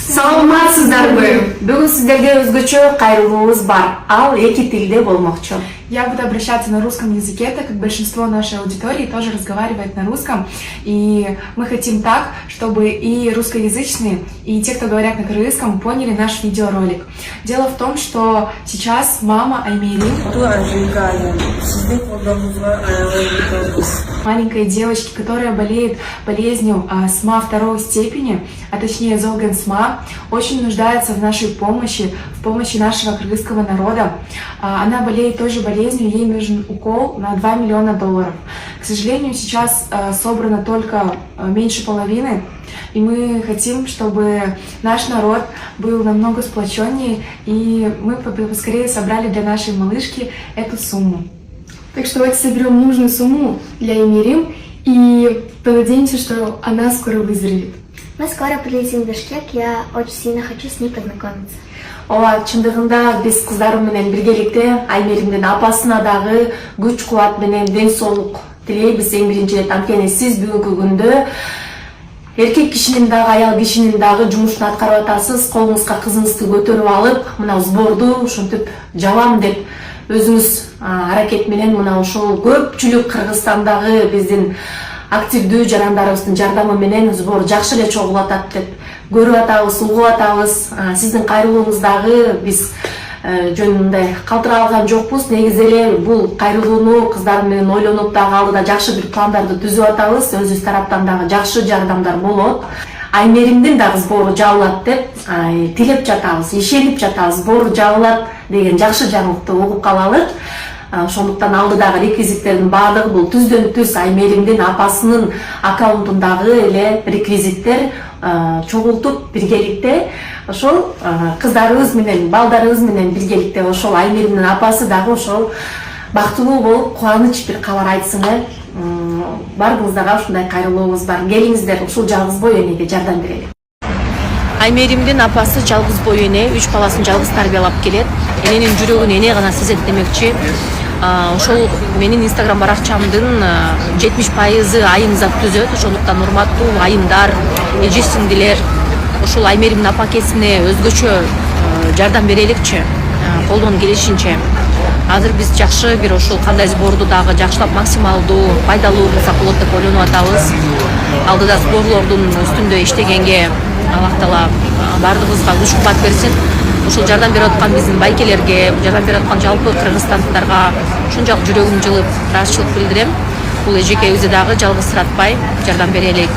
Саламатсыздарбы? Бүгүн сиздерге өзгөчө кайрылуубуз бар. Ал эки тилде болмокчу. Я буду обращаться на русском языке, так как большинство нашей аудитории тоже разговаривает на русском. И мы хотим так, чтобы и русскоязычные, и те, кто говорят на кыргызском, поняли наш видеоролик. Дело в том, что сейчас мама Аймери, маленькой девочки, которая болеет болезнью СМА второй степени, а точнее Золган СМА, очень нуждается в нашей помощи, в помощи нашего кыргызского народа. Она болеет той же болезнью, ей нужен укол на $2 миллиона. К сожалению, сейчас собрано только меньше половины, и мы хотим, чтобы наш народ был намного сплоченнее, и мы поскорее собрали для нашей малышки эту сумму. Так что давайте соберем нужную сумму для Аймери и понадеемся, что она скоро выздоровеет. Мы скоро прилетим в Бишкек, я очень сильно хочу с ней познакомиться. Ооба, чындыгында биз кыздарым менен биргеликте Аймеримдин апасына дагы күч кубат менен ден соолук тилейбиз эң биринчи ирет. Анткени сиз бүгүнкү күндө эркек кишинин дагы аял кишинин дагы жумушун аткарып атасыз, колуңузга кызыңызды көтөрүп алып, мына сборду ушинтип жабам деп өзүңүз аракет менен мына ушул көпчүлүк Кыргызстандагы биздин активдүү жарандарыбыздын жардамы менен сбор жакшы эле чогулуп атат деп көрүп атабыз, угуп атабыз. Сиздин кайрылууңуздагы биз жөн мындай калтыра алган жокпуз. Негизи эле бул кайрылууну кыздарым менен ойлонуп дагы алдыда жакшы бир пландарды түзүп атабыз. Өзүбүз тараптан дагы жакшы жардамдар болот. Аймеримдин дагы сбору жабылат деп тилеп жатабыз, ишенип жатабыз. Сбору жабылат деген жакшы жаңылыкты угуп калалы. Ошондуктан алдыдагы реквизиттердин баардыгы бул түздөн түз Аймеримдин апасынын аккаунтундагы эле реквизиттер чогултуп биргеликте ошол кыздарыбыз менен, балдарыбыз менен биргеликте ошол Аймеримдин апасы дагы ошол бактылуу болуп кубаныч бир кабар айтсын. Баарыбыздарга ушундай кайрылуубуз бар. Келиңиздер ушул жалгыз бой энеге жардам берели. Аймеримдин апасы жалгыз бой эне, 3 баласын жалгыз тарбиялап келет. Эненин жүрөгүн эне гана сезет демекчи. Ошол менин инстаграм баракчамдын 70% айым зат түзөт. Ошондуктан урматтуу айымдар, эже сиңдилер, ушул Аймеримдин апакесине өзгөчө жардам береликчи, колдон келишинче. Азыр биз жакшы бир ошол кандай сборду дагы жакшылап максималдуу пайдалуу кылсак болот деп ойлонуп атабыз. Алдыда сборлордун үстүндө иштегенге Аллах Таала бардыгыбызга күч кубат берсин. Ушул жардам берип аткан биздин байкелерге, жардам берип аткан жалпы кыргызстандыктарга ушунчалык жүрөгүм жылып ыраазычылык билдирем. Бул эжекебизди дагы жалгызсыратпай жардам берелик.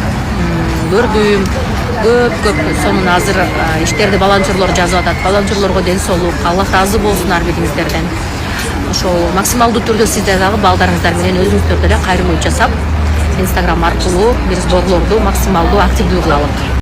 Көрдүм көп сонун азыр иштерди волонтерлор жазып атат. Волонтерлорго ден соолук, Аллах ыраазы болсун ар бириңиздерден. Ошол максималдуу түрдө сиздер дагы балдарыңыздар менен өзүңүздөр деле кайрылуу жасап, инстаграм аркылуу бир сборлорду максималдуу активдүү кылалык.